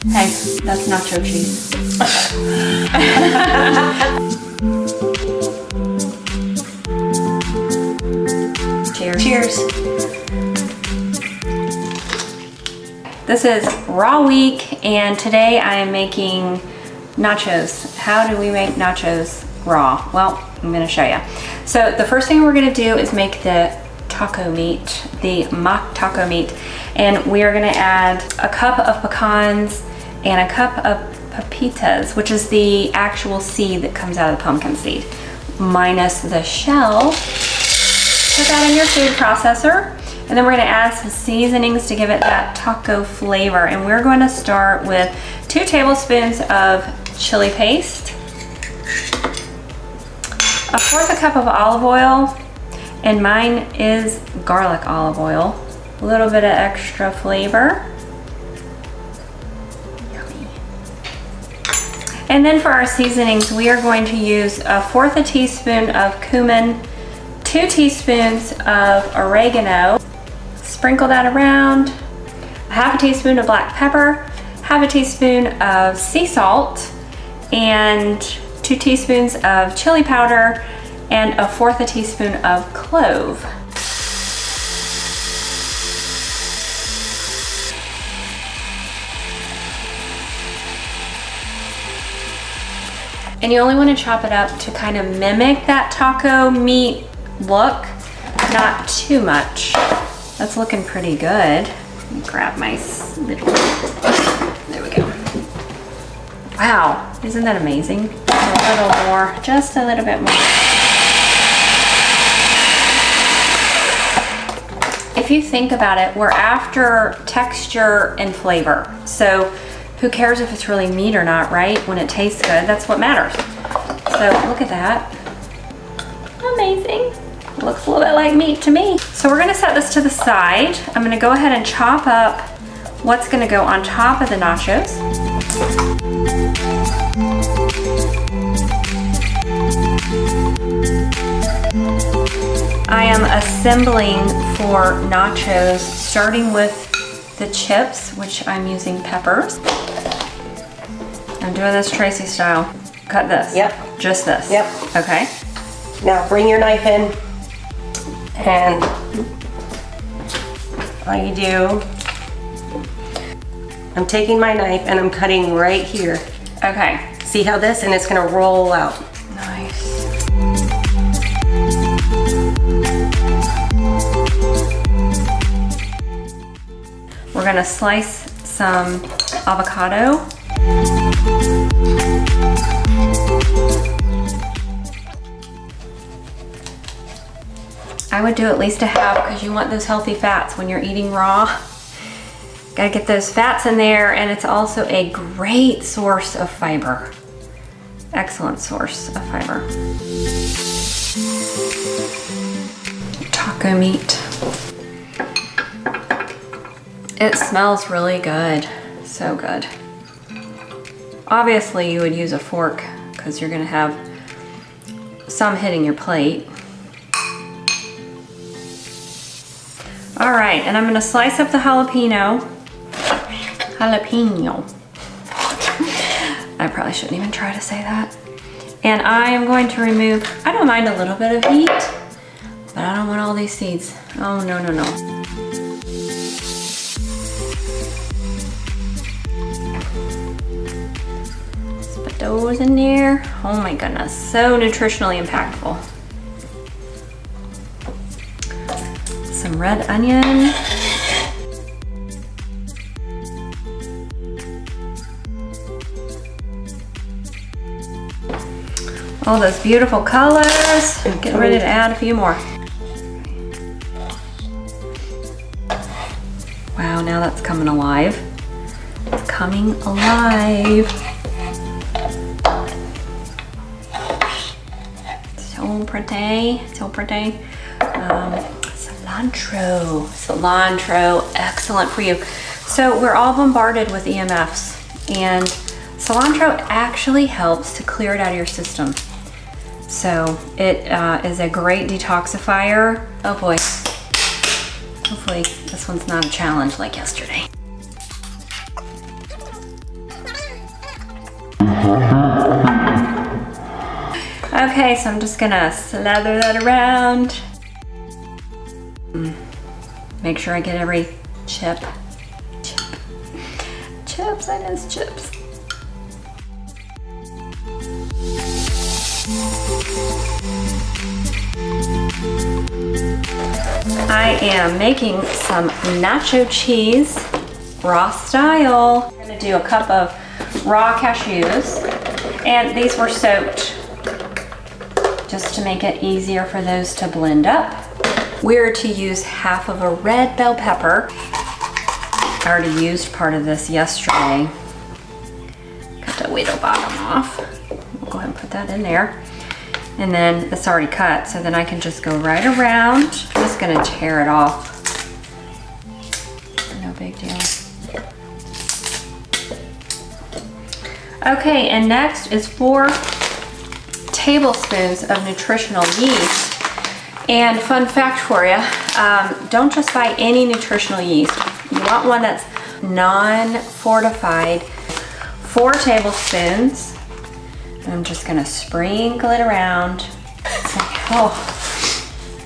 Hey, that's nacho cheese. Cheers. Cheers. This is Raw Week, and today I am making nachos. How do we make nachos raw? Well, I'm gonna show you. So the first thing we're gonna do is make the taco meat, the mock taco meat. And we are gonna add a cup of pecans and a cup of pepitas, which is the actual seed that comes out of the pumpkin seed, minus the shell. Put that in your food processor. And then we're gonna add some seasonings to give it that taco flavor. And we're going to start with 2 tablespoons of chili paste, 1/4 cup of olive oil, and mine is garlic olive oil. A little bit of extra flavor. Yummy. And then for our seasonings, we are going to use 1/4 teaspoon of cumin, 2 teaspoons of oregano. Sprinkle that around. 1/2 teaspoon of black pepper, 1/2 teaspoon of sea salt, and 2 teaspoons of chili powder, and 1/4 teaspoon of clove. And you only want to chop it up to kind of mimic that taco meat look, not too much. That's looking pretty good. Let me grab my little, there we go. Wow, isn't that amazing? A little more, just a little bit more. If you think about it, we're after texture and flavor. So who cares if it's really meat or not, right? When it tastes good, that's what matters. So look at that. Amazing. Looks a little bit like meat to me. So we're gonna set this to the side. I'm gonna go ahead and chop up what's gonna go on top of the nachos. I am assembling for nachos, starting with the chips, which I'm using peppers. I'm doing this Tracy style. Cut this. Yep. Just this. Yep. Okay. Now bring your knife in, and all you do, I'm taking my knife and I'm cutting right here. Okay. See how this, and it's gonna roll out. Nice. We're gonna slice some avocado. I would do at least a half because you want those healthy fats when you're eating raw. Gotta get those fats in there, and it's also a great source of fiber. Excellent source of fiber. Taco meat. It smells really good, so good. Obviously you would use a fork because you're gonna have some hitting your plate. All right, and I'm gonna slice up the jalapeno. I probably shouldn't even try to say that. And I am going to remove, I don't mind a little bit of heat, but I don't want all these seeds. Oh, no, no, no. Let's put those in there. Oh my goodness, so nutritionally impactful. Some red onion. All those beautiful colors. I'm getting ready to add a few more. Wow, now that's coming alive. It's coming alive. So pretty, so pretty. Cilantro, excellent for you. So we're all bombarded with EMFs, and cilantro actually helps to clear it out of your system. So it is a great detoxifier. Oh boy, hopefully this one's not a challenge like yesterday. Okay, so I'm just gonna slather that around. Make sure I get every chip. Chips, I miss chips. I am making some nacho cheese, raw style. I'm gonna do a cup of raw cashews, and these were soaked just to make it easier for those to blend up. We're to use half of a red bell pepper. I already used part of this yesterday. Cut the little bottom off. We'll go ahead and put that in there. And then it's already cut, so then I can just go right around. I'm just gonna tear it off. No big deal. Okay, and next is 4 tablespoons of nutritional yeast. And fun fact for you, don't just buy any nutritional yeast. You want one that's non-fortified. 4 tablespoons. I'm just gonna sprinkle it around. It's like, oh,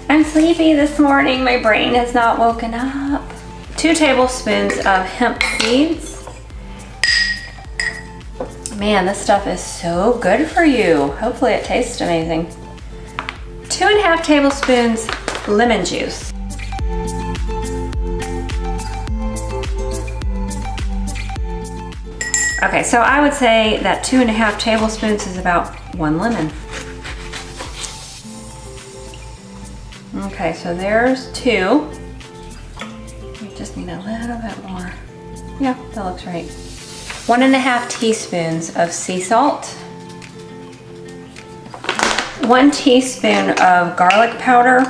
I'm sleepy this morning. My brain has not woken up. 2 tablespoons of hemp seeds. Man, this stuff is so good for you. Hopefully it tastes amazing. 2.5 tablespoons lemon juice. Okay, so I would say that 2.5 tablespoons is about 1 lemon. Okay, so there's 2. We just need a little bit more. Yeah, that looks right. 1.5 teaspoons of sea salt. 1 teaspoon of garlic powder.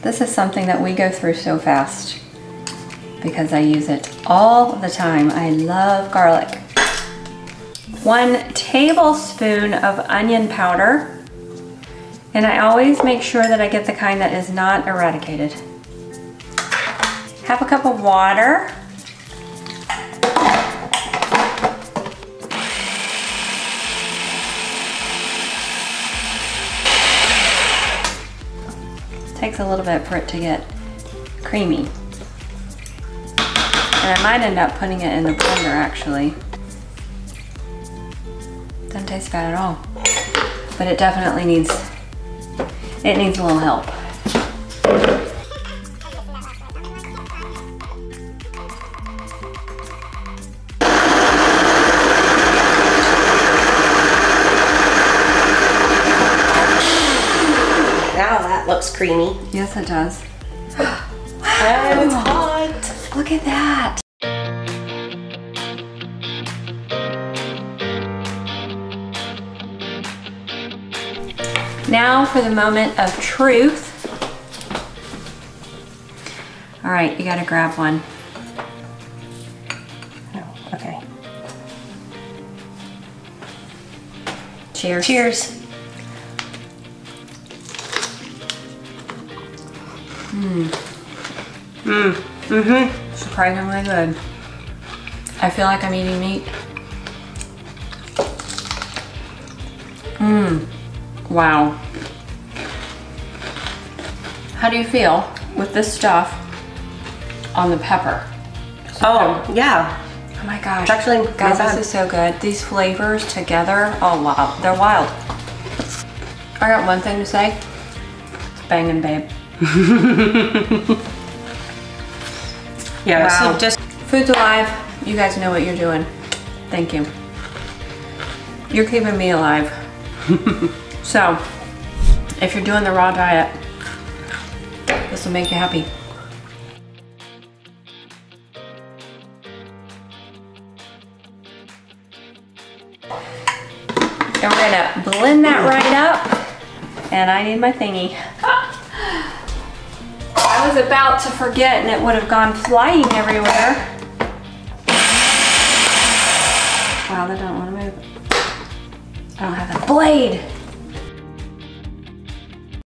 This is something that we go through so fast because I use it all the time. I love garlic. 1 tablespoon of onion powder. And I always make sure that I get the kind that is not eradicated. 1/2 cup of water. Takes a little bit for it to get creamy. And I might end up putting it in the blender actually. Doesn't taste bad at all. But it definitely needs, it needs a little help. Now that looks creamy. Yes, it does. And it's hot. Look at that. Now for the moment of truth. All right, you gotta grab one. Oh, okay. Cheers. Cheers. Surprisingly good. I feel like I'm eating meat. Wow. How do you feel with this stuff on the pepper? Oh, yeah. Oh my gosh. It's actually guys, not bad. this is so good. These flavors together, oh wow, they're wild. I got one thing to say. It's banging, babe. Yeah, Wow. so just Food's alive. You guys know what you're doing. Thank you. You're keeping me alive. So, if you're doing the raw diet, this will make you happy. And we're gonna blend that right up. And I need my thingy. I was about to forget and it would have gone flying everywhere. Wow, that don't want to move. I don't have a blade.